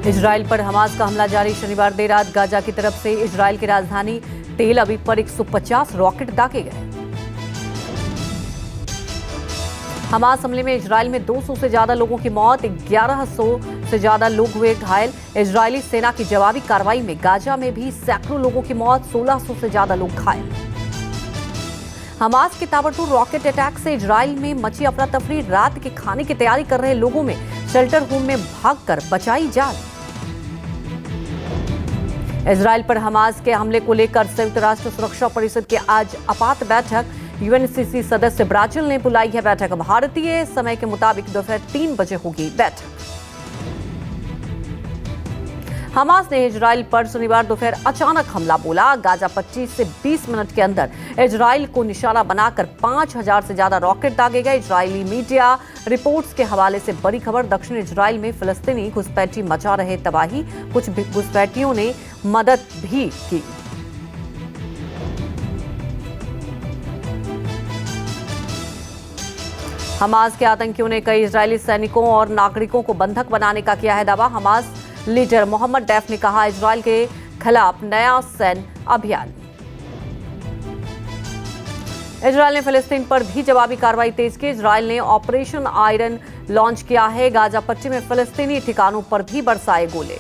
Israel पर Hamas का हमला जारी। शनिवार देर रात गाजा की तरफ से इजराइल की राजधानी तेल अवीव पर 150 रॉकेट दागे गए। हमास हमले में इजराइल में 200 से ज्यादा लोगों की मौत, 1100 से ज्यादा लोग हुए घायल। इजरायली सेना की जवाबी कार्रवाई में गाजा में भी सैकड़ों लोगों की मौत, 1600 से ज्यादा लोग घायल। हमास के ताबड़तोड़ रॉकेट अटैक से इजराइल में मची अफरा तफरी। रात के खाने की तैयारी कर रहे लोगों में शेल्टर होम में भागकर बचाई जान। इजराइल पर हमास के हमले को लेकर संयुक्त राष्ट्र सुरक्षा परिषद की आज आपात बैठक। यूएनसीसी सदस्य ब्राजील ने बुलाई है बैठक। भारतीय समय के मुताबिक दोपहर 3 बजे होगी बैठक। हमास ने इजराइल पर शनिवार दोपहर अचानक हमला बोला। गाजा 25 से 20 मिनट के अंदर इजराइल को निशाना बनाकर 5000 से ज्यादा रॉकेट दागे गए। इजरायली मीडिया रिपोर्ट्स के हवाले से बड़ी खबर। दक्षिण इजराइल में फिलिस्तीनी घुसपैठी मचा रहे तबाही। कुछ घुसपैठियों ने मदद भी की। हमास के आतंकियों ने कई इजरायली सैनिकों और नागरिकों को बंधक बनाने का किया है दावा। हमास लीडर मोहम्मद डैफ ने कहा, इजराइल के खिलाफ नया सैन्य अभियान। इजराइल ने फिलिस्तीन पर भी जवाबी कार्रवाई तेज की। इजराइल ने ऑपरेशन आयरन लॉन्च किया है। गाजा पट्टी में फिलिस्तीनी ठिकानों पर भी बरसाए गोले।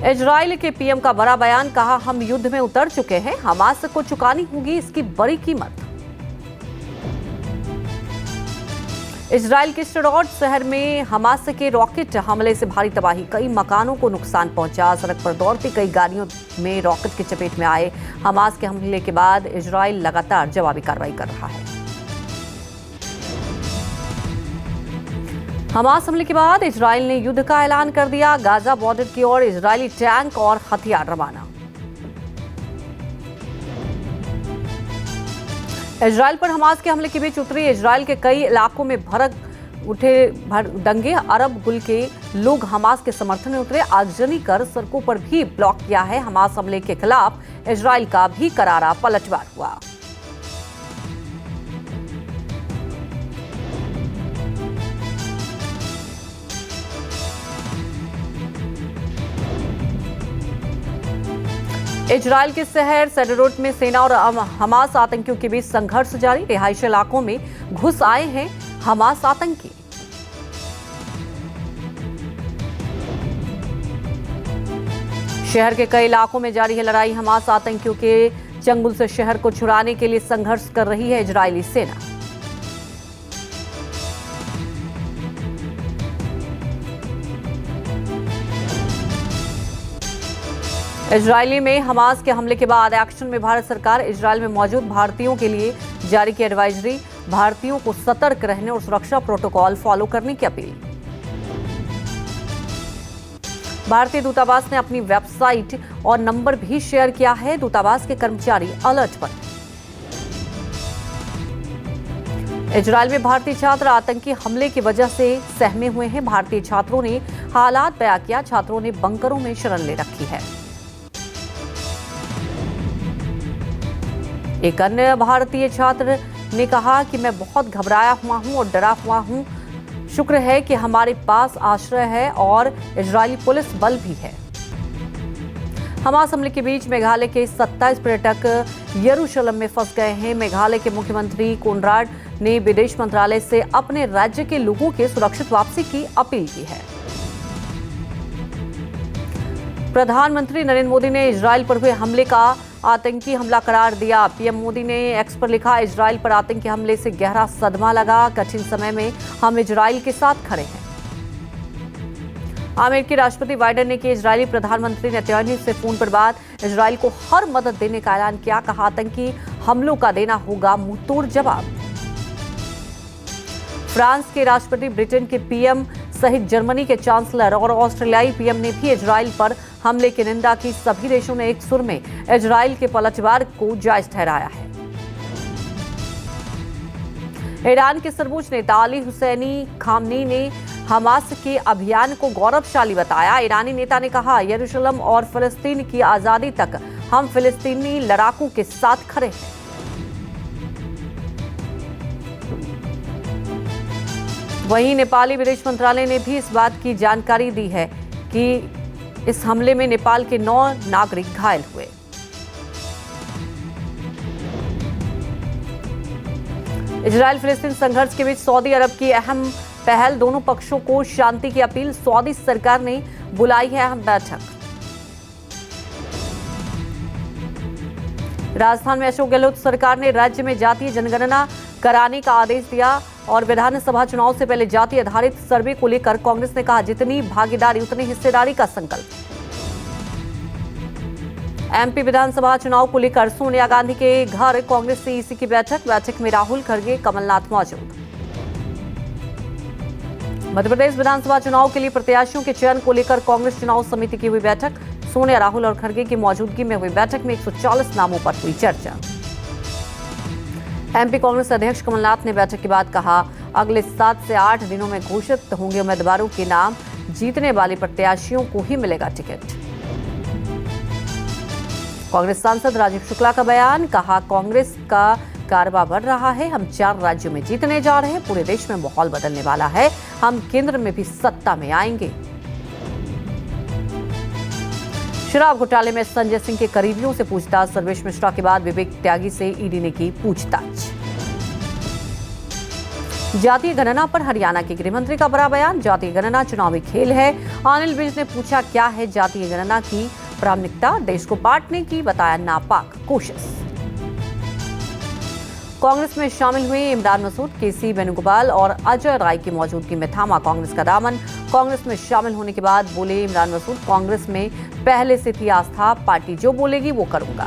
इजराइल के पीएम का बड़ा बयान, कहा हम युद्ध में उतर चुके हैं, हमास को चुकानी होगी इसकी बड़ी कीमत। इजराइल के स्टोरॉट शहर में हमास के रॉकेट हमले से भारी तबाही, कई मकानों को नुकसान पहुंचा। सड़क पर दौड़ती कई गाड़ियों में रॉकेट की चपेट में आए। हमास के हमले के बाद इजराइल लगातार जवाबी कार्रवाई कर रहा है। हमास हमले के बाद इजराइल ने युद्ध का ऐलान कर दिया। गाजा बॉर्डर की ओर इजरायली टैंक और हथियार रवाना। इजराइल पर हमास के हमले के बीच उतरी इजराइल के कई इलाकों में भड़क उठे दंगे। अरब गुल के लोग हमास के समर्थन में उतरे। आगजनी कर सड़कों पर भी ब्लॉक किया है। हमास हमले के खिलाफ इजराइल का भी करारा पलटवार हुआ। इजराइल के शहर सेडरोट में सेना और हमास आतंकियों के बीच संघर्ष जारी। रिहायशी इलाकों में घुस आए हैं हमास आतंकी। शहर के कई इलाकों में जारी है लड़ाई। हमास आतंकियों के चंगुल से शहर को छुड़ाने के लिए संघर्ष कर रही है इजरायली सेना। इजरायली में हमास के हमले के बाद एक्शन में भारत सरकार। इजरायल में मौजूद भारतीयों के लिए जारी की एडवाइजरी। भारतीयों को सतर्क रहने और सुरक्षा प्रोटोकॉल फॉलो करने की अपील। भारतीय दूतावास ने अपनी वेबसाइट और नंबर भी शेयर किया है। दूतावास के कर्मचारी अलर्ट पर। इजरायल में भारतीय छात्र आतंकी हमले की वजह से सहमे हुए हैं। भारतीय छात्रों ने हालात बयां किया। छात्रों ने बंकरों में शरण ले रखी है। एक अन्य भारतीय छात्र ने कहा कि मैं बहुत घबराया हुआ हूं और डरा हुआ हूं। शुक्र है कि हमारे पास आश्रय है और इजरायली पुलिस बल भी है। हमास हमले के बीच मेघालय के 27 पर्यटक यरूशलेम में फंस गए हैं। मेघालय के मुख्यमंत्री कोनराड ने विदेश मंत्रालय से अपने राज्य के लोगों के सुरक्षित वापसी की अपील की है। प्रधानमंत्री नरेंद्र मोदी ने इजरायल पर हुए हमले का आतंकी हमला करार दिया। पीएम मोदी ने एक्स पर लिखा, इजरायल पर आतंकी हमले से गहरा सदमा लगा। कठिन समय में हम इजरायल के साथ खड़े हैं। अमेरिकी राष्ट्रपति बाइडेन ने की इजरायली प्रधानमंत्री नेतन्याहू से फोन पर बात। इजरायल को हर मदद देने का ऐलान किया। कहा, आतंकी हमलों का देना होगा मुंहतोड़ जवाब। फ्रांस के राष्ट्रपति, ब्रिटेन के पीएम सहित जर्मनी के चांसलर और ऑस्ट्रेलियाई पीएम ने भी इजरायल पर हमले की निंदा की। सभी देशों ने एक सुर में इजरायल के पलटवार को जायज ठहराया है। ईरान के सर्वोच्च नेता अली हुसैनी खामनी ने हमास के अभियान को गौरवशाली बताया। ईरानी नेता ने कहा, यरूशलेम और फिलिस्तीन की आजादी तक हम फिलिस्तीनी लड़ाकों के साथ खड़े हैं। वहीं नेपाली विदेश मंत्रालय ने भी इस बात की जानकारी दी है कि इस हमले में नेपाल के 9 नागरिक घायल हुए। इजरायल फिलिस्तीन संघर्ष के बीच सऊदी अरब की अहम पहल, दोनों पक्षों को शांति की अपील, सऊदी सरकार ने बुलाई है अहम बैठक। राजस्थान में अशोक गहलोत सरकार ने राज्य में जातीय जनगणना कराने का आदेश दिया और विधानसभा चुनाव से पहले जाति आधारित सर्वे को लेकर कांग्रेस ने कहा, जितनी भागीदारी उतनी हिस्सेदारी का संकल्प। एमपी विधानसभा चुनाव को लेकर सोनिया गांधी के घर कांग्रेस सीईसी की बैठक में राहुल खड़गे, कमलनाथ मौजूद। मध्य प्रदेश विधानसभा चुनाव के लिए प्रत्याशियों के चयन को लेकर कांग्रेस चुनाव समिति की हुई बैठक, सोनिया, राहुल और खड़गे की मौजूदगी में हुई बैठक में 140 नामों पर हुई चर्चा। एमपी कांग्रेस अध्यक्ष कमलनाथ ने बैठक के बाद कहा, अगले 7 से 8 दिनों में घोषित होंगे उम्मीदवारों के नाम, जीतने वाले प्रत्याशियों को ही मिलेगा टिकट। कांग्रेस सांसद राजीव शुक्ला का बयान, कहा, कांग्रेस का कारवा बढ़ रहा है, हम 4 राज्यों में जीतने जा रहे हैं, पूरे देश में माहौल बदलने वाला है, हम केंद्र में भी सत्ता में आएंगे। शराब घोटाले में संजय सिंह के करीबियों से पूछताछ, सर्वेश मिश्रा के बाद विवेक त्यागी से ईडी ने की पूछताछ। जातीय गणना पर हरियाणा के गृह मंत्री का बड़ा बयान, जातीय गणना चुनावी खेल है। अनिल विज ने पूछा, क्या है जातीय गणना की प्राथमिकता, देश को बांटने की बताया नापाक कोशिश। कांग्रेस में शामिल हुए इमरान मसूद, केसी वेणुगोपाल और अजय राय की मौजूदगी में थामा कांग्रेस का दामन। कांग्रेस में शामिल होने के बाद बोले इमरान मसूद, कांग्रेस में पहले से थी आस्था, पार्टी जो बोलेगी वो करूंगा।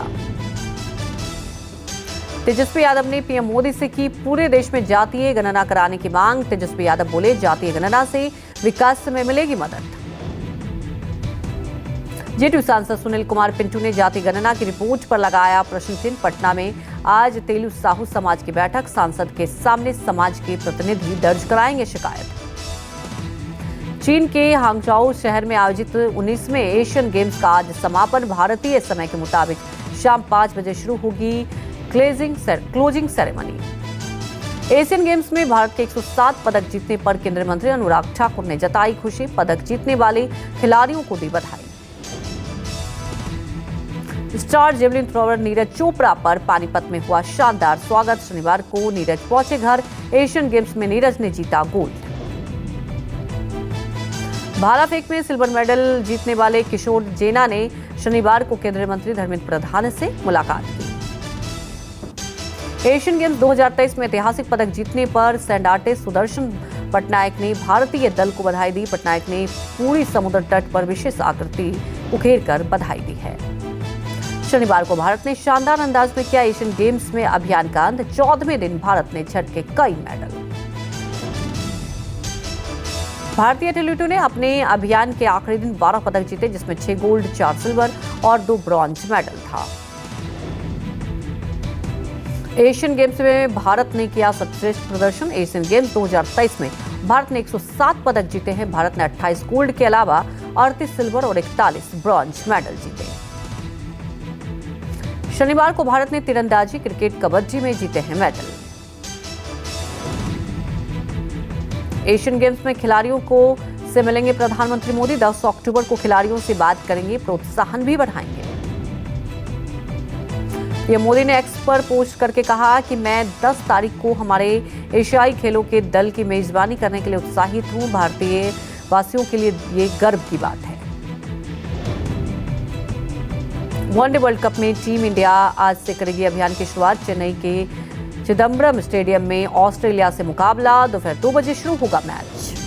तेजस्वी यादव ने पीएम मोदी से की पूरे देश में जातीय गणना कराने की मांग। तेजस्वी यादव बोले, जातीय गणना से विकास में मिलेगी मदद। जेडीयू सांसद सुनील कुमार पिंटू ने जातीय गणना की रिपोर्ट पर लगाया प्रश्न चिन्ह। पटना में आज तेलु साहू समाज की बैठक, सांसद के सामने समाज के प्रतिनिधि दर्ज कराएंगे शिकायत। चीन के हांगझाऊ शहर में आयोजित 19वें एशियन गेम्स का आज समापन, भारतीय समय के मुताबिक शाम 5 बजे शुरू होगी क्लोजिंग सेरेमनी। एशियन गेम्स में भारत के 107 पदक जीतने पर केंद्रीय मंत्री अनुराग ठाकुर ने जताई खुशी, पदक जीतने वाले खिलाड़ियों को दी बधाई। Star javelin thrower Neeraj Chopra पर पानीपत में हुआ शानदार स्वागत, शनिवार को नीरज पहुंचे घर। एशियन गेम्स में नीरज ने जीता गोल्ड। भाला फेंक में सिल्वर मेडल जीतने वाले किशोर जेना ने शनिवार को केंद्रीय मंत्री धर्मेंद्र प्रधान से मुलाकात की। एशियन गेम्स 2023 में ऐतिहासिक पदक जीतने पर सैंड आर्टिस्ट सुदर्शन पटनायक ने भारतीय दल को बधाई दी। पटनायक ने पूरी समुद्र तट पर विशेष आकृति उकेरकर बधाई दी है। शनिवार को भारत ने शानदार अंदाज में किया एशियन गेम्स में अभियान का अंत, 14वें दिन भारत ने झटके कई मेडल। भारतीय एथलीटों ने अपने अभियान के आखिरी दिन 12 पदक जीते, जिसमें 6 गोल्ड, 4 सिल्वर और 2 ब्रॉन्ज मेडल था। एशियन गेम्स में भारत ने किया सर्वश्रेष्ठ प्रदर्शन। एशियन गेम्स 2023 में भारत ने 107 पदक जीते हैं। भारत ने 28 गोल्ड के अलावा 38 सिल्वर और 41 ब्रॉन्ज मेडल जीते। शनिवार को भारत ने तीरंदाजी, क्रिकेट, कबड्डी में जीते हैं मेडल। एशियन गेम्स में खिलाड़ियों को से मिलेंगे प्रधानमंत्री मोदी। 10 अक्टूबर को खिलाड़ियों से बात करेंगे, प्रोत्साहन भी बढ़ाएंगे। पीएम मोदी ने एक्स पर पोस्ट करके कहा कि मैं 10 तारीख को हमारे एशियाई खेलों के दल की मेजबानी करने के लिए उत्साहित हूं। भारतीय वासियों के लिए ये गर्व की बात है। वनडे वर्ल्ड कप में टीम इंडिया आज से करेगी अभियान की शुरुआत। चेन्नई के चिदम्बरम स्टेडियम में ऑस्ट्रेलिया से मुकाबला, दोपहर 2 बजे शुरू होगा मैच।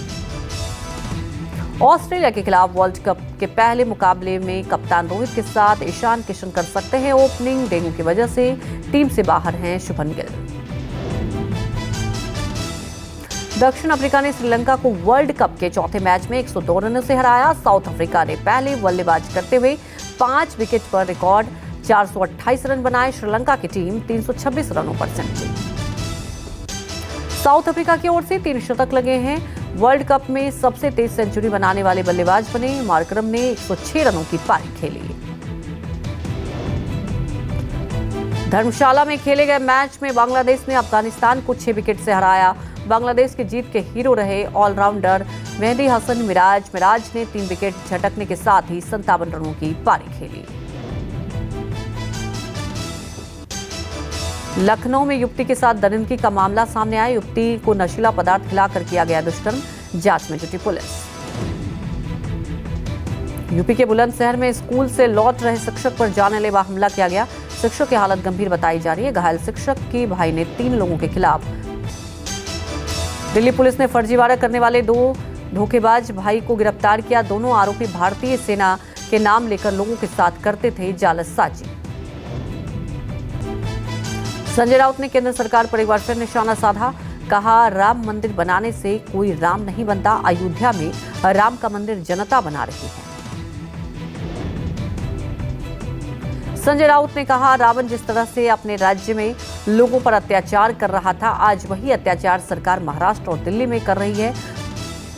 ऑस्ट्रेलिया के खिलाफ वर्ल्ड कप के पहले मुकाबले में कप्तान रोहित के साथ ईशान किशन कर सकते हैं ओपनिंग। डेंगू की वजह से टीम से बाहर हैं शुभमन गिल। दक्षिण अफ्रीका ने श्रीलंका को वर्ल्ड कप के चौथे मैच में 102 रनों से हराया। साउथ अफ्रीका ने पहले बल्लेबाजी करते हुए 5 विकेट पर रिकॉर्ड 428 रन बनाए। श्रीलंका की टीम 326 रनों पर सिमटी। साउथ अफ्रीका की ओर से 3 शतक लगे हैं। वर्ल्ड कप में सबसे तेज सेंचुरी बनाने वाले बल्लेबाज बने। मार्करम ने 106 रनों की पारी खेली। धर्मशाला में खेले गए मैच में बांग्लादेश ने अफगानिस्तान को 6 विकेट से हराया। बांग्लादेश की जीत के हीरो रहे ऑलराउंडर मेहदी हसन मिराज ने 3 विकेट झटकने के साथ ही 57 रनों की पारी खेली। लखनऊ में युवती के साथ दरिंदगी का मामला सामने आया। युवती को नशीला पदार्थ खिलाकर किया गया दुष्कर्म, जांच में जुटी पुलिस। यूपी के बुलंदशहर में स्कूल से लौट रहे शिक्षक पर जानलेवा हमला किया गया। शिक्षक की हालत गंभीर बताई जा रही है। घायल शिक्षक की भाई ने 3 लोगों के खिलाफ। दिल्ली पुलिस ने फर्जीवाड़ा करने वाले 2 धोखेबाज भाई को गिरफ्तार किया। दोनों आरोपी भारतीय सेना के नाम लेकर लोगों के साथ करते थे जालसाजी। संजय राउत ने केंद्र सरकार पर एक बार फिर निशाना साधा। कहा, राम मंदिर बनाने से कोई राम नहीं बनता। अयोध्या में राम का मंदिर जनता बना रही है। संजय राउत ने कहा, रावण जिस तरह से अपने राज्य में लोगों पर अत्याचार कर रहा था, आज वही अत्याचार सरकार महाराष्ट्र और दिल्ली में कर रही है।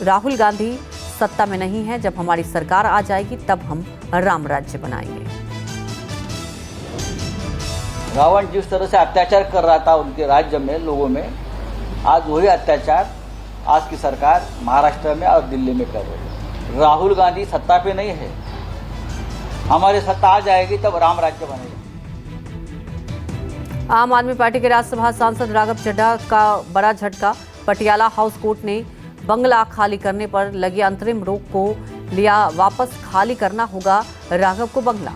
राहुल गांधी सत्ता में नहीं है। जब हमारी सरकार आ जाएगी तब हम राम राज्य बनाएंगे। रावण जिस तरह से अत्याचार कर रहा था उनके राज्य में लोगों में, आज वही अत्याचार आज की सरकार महाराष्ट्र में और दिल्ली में कर रही है। राहुल गांधी सत्ता पे नहीं है। हमारी सत्ता आ जाएगी तब राम राज्य बनेगा। आम आदमी पार्टी के राज्यसभा सांसद राघव चड्ढा का बड़ा झटका। पटियाला हाउस कोर्ट ने बंगला खाली करने पर लगी अंतरिम रोक को लिया वापस। खाली करना होगा राघव को बंगला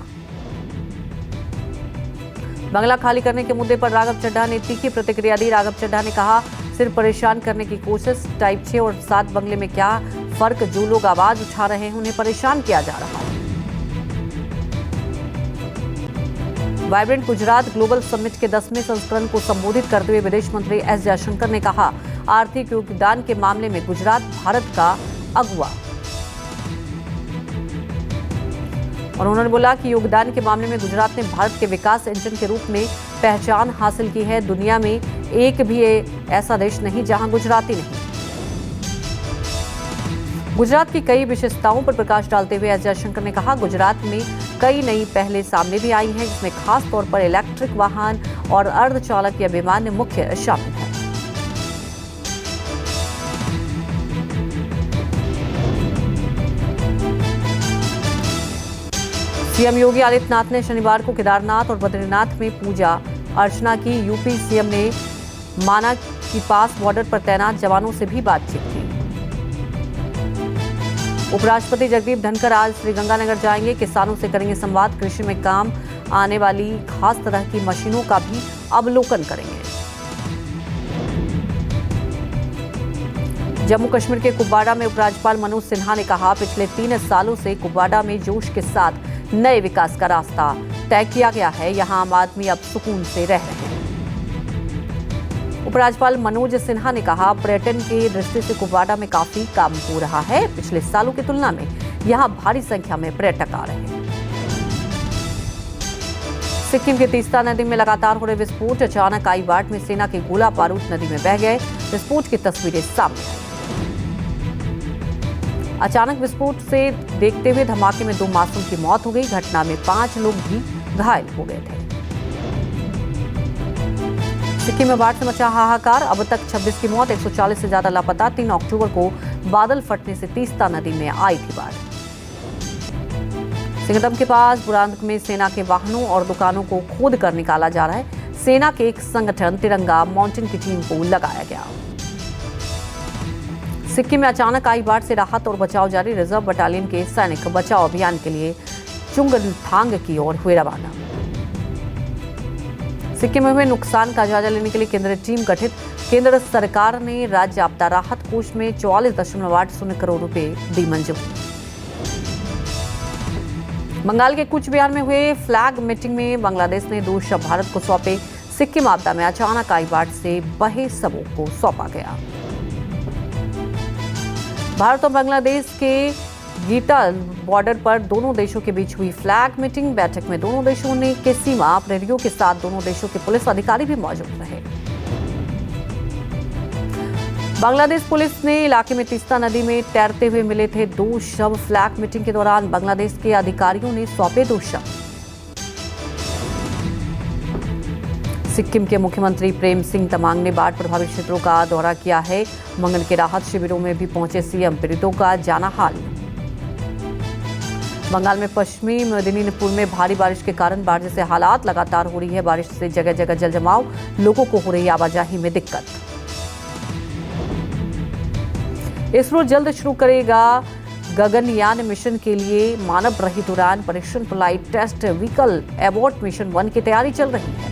खाली करने के मुद्दे पर राघव चड्ढा ने तीखी प्रतिक्रिया दी। राघव चड्ढा ने कहा, सिर्फ परेशान करने की कोशिश। टाइप 6 और 7 बंगले में क्या फर्क? जो लोग आवाज उठा रहे हैं उन्हें परेशान किया जा रहा है। वाइब्रेंट गुजरात ग्लोबल समिट के 10वें संस्करण को संबोधित करते हुए विदेश मंत्री एस जयशंकर ने कहा, आर्थिक योगदान के मामले में गुजरात भारत का अगुवा। और उन्होंने बोला कि योगदान के मामले में गुजरात ने भारत के विकास इंजन के रूप में पहचान हासिल की है। दुनिया में एक भी ऐसा देश नहीं जहां गुजराती नहीं। गुजरात की कई विशेषताओं पर प्रकाश डालते हुए एस जयशंकर ने कहा, गुजरात में कई नई पहलें सामने भी आई हैं, जिसमें खास तौर पर इलेक्ट्रिक वाहन और अर्धचालक या विमान मुख्य शामिल है। सीएम योगी आदित्यनाथ ने शनिवार को केदारनाथ और बद्रीनाथ में पूजा अर्चना की। यूपी सीएम ने माना कि पास बॉर्डर पर तैनात जवानों से भी बातचीत की। उपराष्ट्रपति जगदीप धनखड़ आज श्रीगंगानगर जाएंगे। किसानों से करेंगे संवाद। कृषि में काम आने वाली खास तरह की मशीनों का भी अवलोकन करेंगे। जम्मू कश्मीर के कुपवाड़ा में उपराज्यपाल मनोज सिन्हा ने कहा, पिछले 3 सालों से कुपवाड़ा में जोश के साथ नए विकास का रास्ता तय किया गया है। यहां आम आदमी अब सुकून से रह रहे हैं। उपराज्यपाल मनोज सिन्हा ने कहा, पर्यटन की दृष्टि से कुपवाड़ा में काफी काम हो रहा है। पिछले सालों की तुलना में यहां भारी संख्या में पर्यटक आ रहे हैं। सिक्किम के तीस्ता नदी में लगातार हो रहे विस्फोट। अचानक आई बाढ़ में सेना के गोला बारूद नदी में बह गए। विस्फोट की तस्वीरें सामने आई। अचानक विस्फोट से देखते हुए धमाके में 2 मासूम की मौत हो गई। घटना में 5 लोग भी घायल हो गए थे। सिक्किम में बाढ़ से मचा हाहाकार। अब तक 26 की मौत, 140 से ज्यादा लापता। 3 अक्टूबर को बादल फटने से तीस्ता नदी में आई थी बाढ़। सिंगदम के पास बुरांदक में सेना के वाहनों और दुकानों को खोद कर निकाला जा रहा है। सेना के एक संगठन तिरंगा माउंटेन की टीम को लगाया गया। सिक्किम में अचानक आई बाढ़ से राहत और बचाव जारी। रिजर्व बटालियन के सैनिक बचाव अभियान के लिए चुंगथांग की ओर हुए रवाना। सिक्किम में हुए नुकसान का जायजा लेने के लिए केंद्रीय टीम गठित। केंद्र सरकार ने राज्य आपदा राहत कोष में 44.80 करोड़ रुपए दी मंजूरी। बंगाल के कूच बिहार में हुए फ्लैग मीटिंग में बांग्लादेश ने 2 शव भारत को सौंपे। सिक्किम आपदा में अचानक आई बाढ़ से बहे शवों को सौंपा गया। भारत और बांग्लादेश के गीता बॉर्डर पर दोनों देशों के बीच हुई फ्लैग मीटिंग। बैठक में दोनों देशों ने के सीमा प्रहरियों के साथ दोनों देशों के पुलिस अधिकारी भी मौजूद रहे। बांग्लादेश पुलिस ने इलाके में तीस्ता नदी में तैरते हुए मिले थे 2 शव। फ्लैग मीटिंग के दौरान बांग्लादेश के अधिकारियों ने सौंपे 2 शव। सिक्किम के मुख्यमंत्री प्रेम सिंह तमांग ने बाढ़ प्रभावित क्षेत्रों का दौरा किया है। मंगल के राहत शिविरों में भी पहुंचे सीएम, पीड़ितों का जाना हाल। बंगाल में पश्चिमी मेदिनीपुर में भारी बारिश के कारण बाढ़ जैसे हालात लगातार हो रही है। बारिश से जगह जगह जल जमाव, लोगों को हो रही आवाजाही में दिक्कत। इसरो जल्द शुरू करेगा गगनयान मिशन के लिए मानव रहित उड़ान परीक्षण। Flight test vehicle abort mission 1 की तैयारी चल रही है।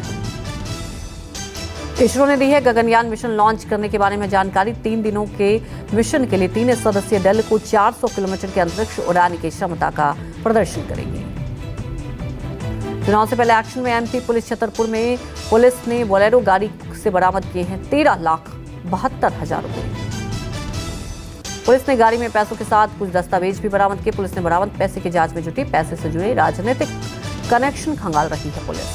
इसरो ने दी है गगनयान मिशन लॉन्च करने के बारे में जानकारी। 3 दिनों के मिशन के लिए 3 सदस्यीय दल को 400 किलोमीटर के अंतरिक्ष उड़ान की क्षमता का प्रदर्शन करेंगे। चुनाव से पहले एक्शन में एमपी पुलिस छतरपुर में पुलिस ने बोलेरो गाड़ी से बरामद किए हैं 13,72,000 रुपए। पुलिस ने गाड़ी में पैसों के साथ कुछ दस्तावेज भी बरामद किए। पुलिस ने बरामद पैसे की जांच में जुटी। पैसे से जुड़े राजनीतिक कनेक्शन खंगाल रही है पुलिस।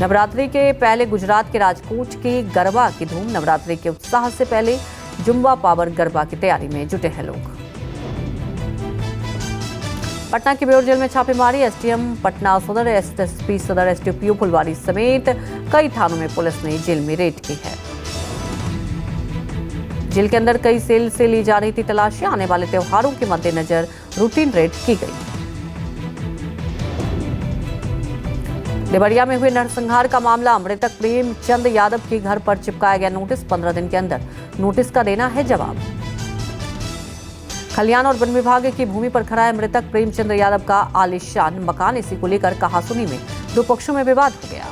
नवरात्रि के पहले गुजरात के राजकोट की गरबा की धूम। नवरात्रि के उत्साह से पहले जुम्बा पावर गरबा की तैयारी में जुटे हैं लोग। पटना के बेउर जेल में छापेमारी। एसडीएम पटना सदर, एसएसपी सदर, एसडीपीओ फुलवारी समेत कई थानों में पुलिस ने जेल में रेड की है। जेल के अंदर कई सेल से ली जा रही थी तलाशी। आने वाले त्योहारों के मद्देनजर रूटीन रेड की गई। देवरिया में हुए नरसंहार का मामला। मृतक प्रेमचंद यादव के घर पर चिपकाया गया नोटिस। 15 दिन के अंदर नोटिस का देना है जवाब। खलियान और वन विभाग की भूमि पर खड़ा है मृतक प्रेमचंद यादव का आलीशान मकान। इसी को लेकर कहासुनी में 2 पक्षों में विवाद हो गया।